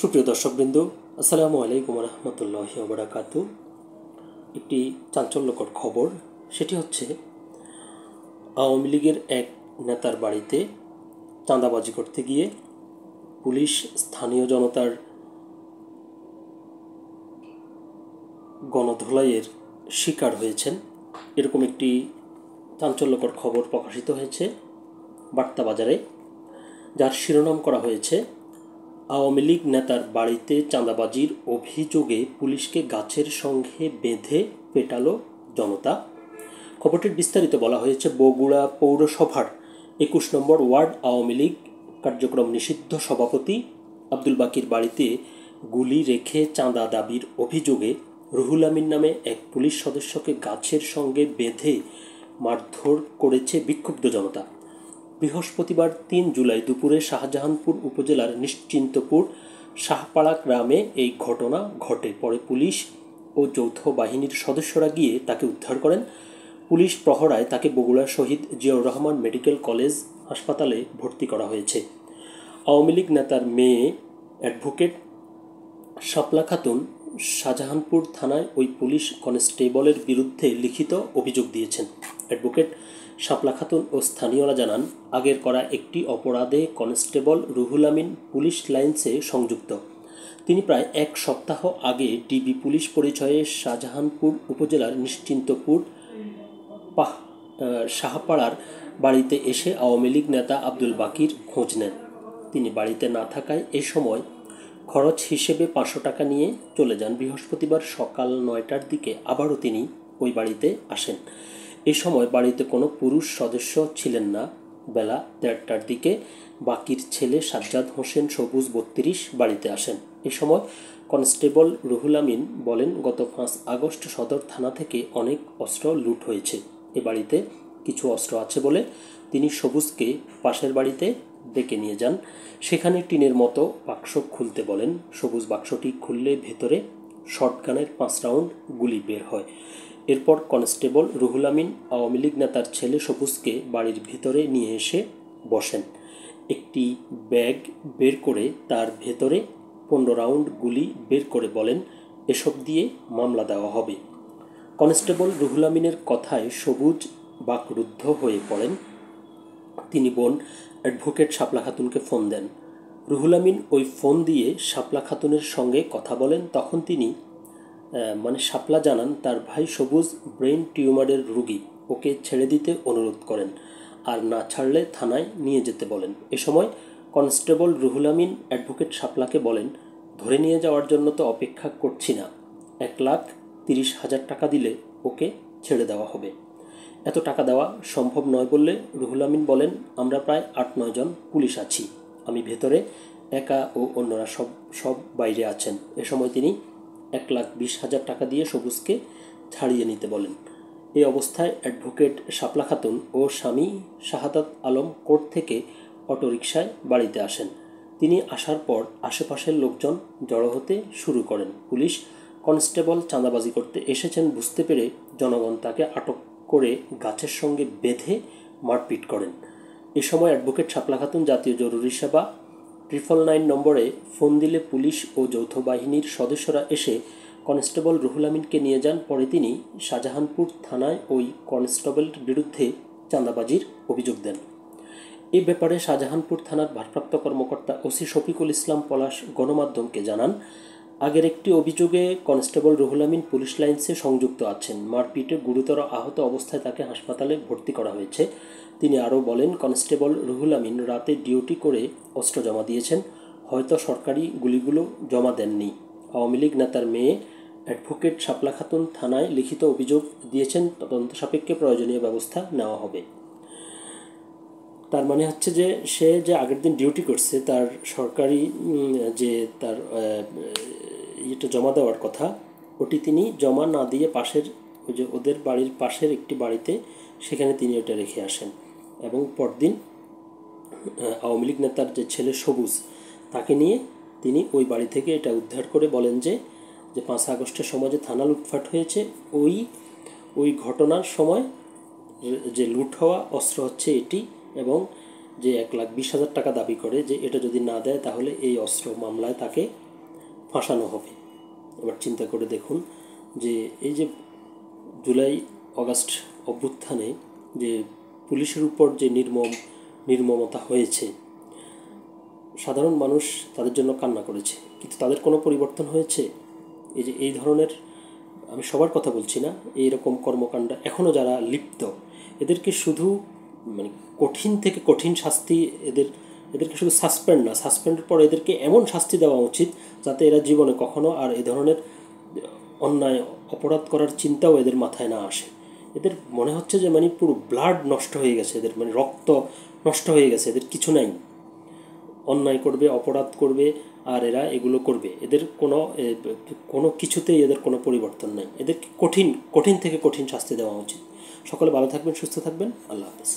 সুপ্রিয় দর্শকবৃন্দ, আসসালামু আলাইকুম রহমতুল্লাহি ওয়া বারাকাতু। একটি চাঞ্চল্যকর খবর, সেটি হচ্ছে আওয়ামী লীগের এক নেতার বাড়িতে চাঁদাবাজি করতে গিয়ে পুলিশ স্থানীয় জনতার গণধোলাইয়ের শিকার হয়েছেন। এরকম একটি চাঞ্চল্যকর খবর প্রকাশিত হয়েছে বার্তাবাজারে, যার শিরোনাম করা হয়েছে আওয়ামী লীগ নেতার বাড়িতে চাঁদাবাজির অভিযোগে পুলিশকে গাছের সঙ্গে বেঁধে পেটালো জনতা। খবরটির বিস্তারিত বলা হয়েছে, বগুড়া পৌরসভার ২১ নম্বর ওয়ার্ড আওয়ামী লীগ কার্যক্রম নিষিদ্ধ সভাপতি আব্দুল বাকির বাড়িতে গুলি রেখে চাঁদা দাবির অভিযোগে রুহুল আমিন নামে এক পুলিশ সদস্যকে গাছের সঙ্গে বেঁধে মারধর করেছে বিক্ষুব্ধ জনতা। বৃহস্পতিবার ৩ জুলাই দুপুরে শাহজাহানপুর উপজেলার নিশ্চিন্তপুর শাহপাড়া গ্রামে এই ঘটনা ঘটে। পরে পুলিশ ও যৌথ বাহিনীর সদস্যরা গিয়ে তাকে উদ্ধার করেন। পুলিশ প্রহরায় তাকে বগুড়া শহীদ জিয়াউর রহমান মেডিকেল কলেজ হাসপাতালে ভর্তি করা হয়েছে। আওয়ামী লীগ নেতার মেয়ে অ্যাডভোকেট শাপলা খাতুন শাহজাহানপুর থানায় ওই পুলিশ কনস্টেবলের বিরুদ্ধে লিখিত অভিযোগ দিয়েছেন। অ্যাডভোকেট শাপলা খাতুন ও স্থানীয়রা জানান, আগের করা একটি অপরাধে কনস্টেবল রুহুল আমিন পুলিশ লাইন্সে সংযুক্ত। তিনি প্রায় এক সপ্তাহ আগে ডিবি পুলিশ পরিচয়ে শাহজাহানপুর উপজেলার নিশ্চিন্তপুর শাহপাড়ার বাড়িতে এসে আওয়ামী লীগ নেতা আব্দুল বাকির খোঁজ নেন। তিনি বাড়িতে না থাকায় এ সময় খরচ হিসেবে ৫০০ টাকা নিয়ে চলে যান। বৃহস্পতিবার সকাল ৯টার দিকে আবারও তিনি ওই বাড়িতে আসেন। এ সময় বাড়িতে কোনো পুরুষ সদস্য ছিলেন না। বেলা ১:৩০টার দিকে বাকির ছেলে সাজ্জাদ হোসেন সবুজ ৩২ বাড়িতে আসেন। এ সময় কনস্টেবল রুহুল আমিন বলেন, গত ৫ আগস্ট সদর থানা থেকে অনেক অস্ত্র লুট হয়েছে। এ বাড়িতে কিছু অস্ত্র আছে বলে তিনি সবুজকে পাশের বাড়িতে ডেকে নিয়ে যান। সেখানে টিনের মতো বাক্স খুলতে বলেন। সবুজ বাক্সটি খুললে ভেতরে শটগানের ৫ রাউন্ড গুলি বের হয়। এরপর কনস্টেবল রুহুল আমিন আওয়ামী লীগ নেতার ছেলে সবুজকে বাড়ির ভিতরে নিয়ে এসে বসেন। একটি ব্যাগ বের করে তার ভেতরে ১৫ রাউন্ড গুলি বের করে বলেন, এসব দিয়ে মামলা দেওয়া হবে। কনস্টেবল রুহুল আমিনের কথায় সবুজ বাকরুদ্ধ হয়ে পড়েন। তিনি বোন অ্যাডভোকেট শাপলা খাতুনকে ফোন দেন। রুহুল আমিন ওই ফোন দিয়ে শাপলা খাতুনের সঙ্গে কথা বলেন। তখন তিনি শাপলা জানান, তার ভাই সবুজ ব্রেন টিউমারের রোগী, ওকে ছেড়ে দিতে অনুরোধ করেন, আর না ছাড়লে থানায় নিয়ে যেতে বলেন। এ সময় কনস্টেবল রুহুল আমিন অ্যাডভোকেট শাপলাকে বলেন, ধরে নিয়ে যাওয়ার জন্য তো অপেক্ষা করছি না, ১,৩০,০০০ টাকা দিলে ওকে ছেড়ে দেওয়া হবে। এত টাকা দেওয়া সম্ভব নয় বললে রুহুল আমিন বলেন, আমরা প্রায় ৮-৯ জন পুলিশ আছি, আমি ভেতরে একা ও অন্যরা সব বাইরে আছেন। এ সময় তিনি ১,২০,০০০ টাকা দিয়ে সবুজকে ছাড়িয়ে নিতে বলেন। এই অবস্থায় অ্যাডভোকেট শাপলা খাতুন ও স্বামী শাহাদাত আলম কোর্ট থেকে অটোরিকশায় বাড়িতে আসেন। তিনি আসার পর আশেপাশের লোকজন জড়ো হতে শুরু করেন। পুলিশ কনস্টেবল চাঁদাবাজি করতে এসেছেন বুঝতে পেরে জনগণ তাকে আটক করে গাছের সঙ্গে বেঁধে মারপিট করেন। এ সময় অ্যাডভোকেট শাপলা খাতুন জাতীয় জরুরি সেবা 999 নম্বরে ফোন দিলে পুলিশ ও যৌথ বাহিনীর সদস্যরা এসে কনস্টেবল রুহুল আমিনকে নিয়ে যান। পরে তিনি শাহজাহানপুর থানায় ওই কনস্টেবলের বিরুদ্ধে চাঁদাবাজির অভিযোগ দেন। এ ব্যাপারে শাহজাহানপুর থানার ভারপ্রাপ্ত কর্মকর্তা ওসি শফিকুল ইসলাম পলাশ গণমাধ্যমকে জানান, আগের একটি অভিযোগে কনস্টেবল রুহুল আমিন পুলিশ লাইন্সে সংযুক্ত আছেন। মারপিটে গুরুতর আহত অবস্থায় তাকে হাসপাতালে ভর্তি করা হয়েছে। তিনি আরও বলেন, কনস্টেবল রুহুল আমিন রাতে ডিউটি করে অস্ত্র জমা দিয়েছেন, হয়তো সরকারি গুলিগুলো জমা দেননি। আওয়ামী লীগ নেতার মেয়ে অ্যাডভোকেট শাপলা খাতুন থানায় লিখিত অভিযোগ দিয়েছেন, তদন্ত সাপেক্ষে প্রয়োজনীয় ব্যবস্থা নেওয়া হবে। তার মানে হচ্ছে যে সে যে আগের দিন ডিউটি করছে, তার সরকারি যে তার এটা জমা দেওয়ার কথা, ওটি তিনি জমা না দিয়ে পাশের ওই যে ওদের বাড়ির পাশের একটি বাড়িতে সেখানে তিনি ওটা রেখে আসেন। এবং পরদিন আওয়ামী লীগ নেতার যে ছেলে সবুজ, তাকে নিয়ে তিনি ওই বাড়ি থেকে এটা উদ্ধার করে বলেন যে ৫ আগস্টের সময় যে থানা লুটপাট হয়েছে, ওই ঘটনার সময় যে লুট হওয়া অস্ত্র হচ্ছে এটি, এবং যে ১,২০,০০০ টাকা দাবি করে যে এটা যদি না দেয় তাহলে এই অস্ত্র মামলায় তাকে ফাঁসানো হবে। এবার চিন্তা করে দেখুন যে এই যে জুলাই অগাস্ট অভ্যুত্থানে যে পুলিশের উপর যে নির্মমতা হয়েছে, সাধারণ মানুষ তাদের জন্য কান্না করেছে, কিন্তু তাদের কোনো পরিবর্তন হয়েছে? এই যে এই ধরনের, আমি সবার কথা বলছি না, এইরকম কর্মকাণ্ড এখনও যারা লিপ্ত, এদেরকে শুধু মানে কঠিন থেকে কঠিন শাস্তি, এদেরকে শুধু সাসপেন্ডের পর এদেরকে এমন শাস্তি দেওয়া উচিত যাতে এরা জীবনে কখনো আর এ ধরনের অন্যায় অপরাধ করার চিন্তাও এদের মাথায় না আসে। এদের মনে হচ্ছে যে মানে পুরো ব্লাড নষ্ট হয়ে গেছে, এদের মানে রক্ত নষ্ট হয়ে গেছে, এদের কিছু নাই, অন্যায় করবে, অপরাধ করবে, আর এরা এগুলো করবে, এদের কোনো কিছুতেই এদের কোনো পরিবর্তন নাই। এদেরকে কঠিন থেকে কঠিন শাস্তি দেওয়া উচিত। সকলে ভালো থাকবেন, সুস্থ থাকবেন, আল্লাহ হাফেজ।